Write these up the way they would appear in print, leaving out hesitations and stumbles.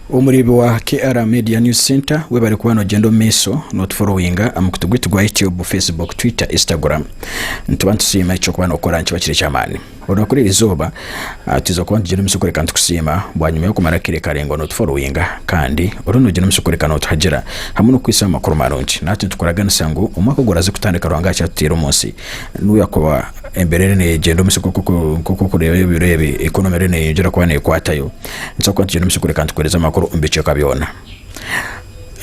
Umuribi wa KR Media News Center webari kubano gendo meso not followinga amukutugwitu gwa YouTube, Facebook, Twitter, Instagram. Ntubantu sima icho kubano okora nchi bakiri cyamani. Odakuri izuba tuzo kwa gendo misukore kantu kusima bwanyuma yo kumara kire karengo not followinga kandi orono gendo misukore kana nokuhagyira hamwe no kwisa makuru maronchi nati tukuraganisa ngo umwaka goraze kutandika rwanga cyatira umunsi nuya kuba emberere ne gendo misukoko kuko kurebe birebe economy ne yinjira kwane kwatayo nsoko gendo misukore kantu kureza makuru umbice kabyona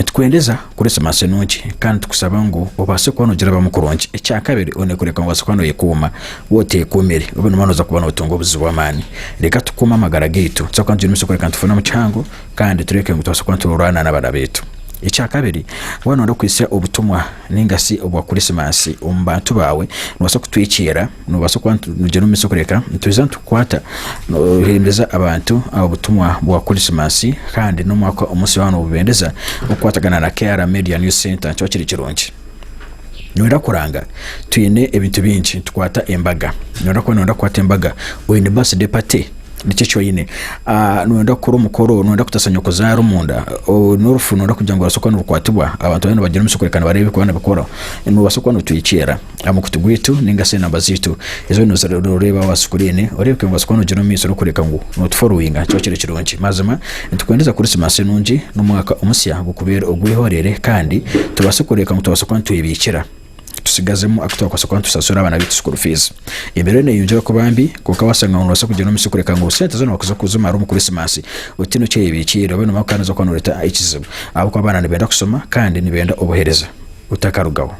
twendeza kuri semase nungi kandi tukusaba ngo ubase kwano gira bamukuronje icyakabiri one kureka ngo kwano yekuma wote kumere ubone manoza kubana utungo buzubamani reka tukuma magara gitu tsako njye misoko kandi tufuna mu cyango kandi tureke ngo twase kwantu urana n'abana betu icyakabiri wano ndo kwisa ubutumwa ningasi obwa kuri semase umbantu bawe nubasa kutwikira nubasa kwantu njye misoko reka tuzantu kwata no hindeza abantu ubutumwa bwa kuri semase kandi no mwaka umunsi wano ubendeza ukwatagana na KR Media News Center cyo kiri kironje nwera kuranga tuyine ebintu bingi tukwata embaga nwera kwata embaga oyine birthday party nicho yine nwenda kuri umukoro nwenda kutasanya kozara umunda n'urufu nwenda kujangwa soko n'ukwatubwa abantu bane bagira umusukurekana barebe ko bana bakora mu basoko no tuyikira amukutugwitu ningase namba ziitu ezo no zareba wasukurine oreke ngo basoko no gino miso no kureka ngo not followinga cyo kire kironje mazima tukwendeza kuri semase nungi no mwaka umusya gukubera ogwihorere kandi tubasukureka ngo tubasoko ntuyibikira tusigazemo akutwa kwa soko tusasura abana bitu school fees imbere ne yunjira ko bambi kuko wasanga ngo basa kugena umusukureka ngo sente zo nakoze kuzuma ari kuri semase utino cye ibikira bano makana zo kwanureta ikizibu abo kwa bana nibenda kusoma kandi nibenda obohereza utakarugaho.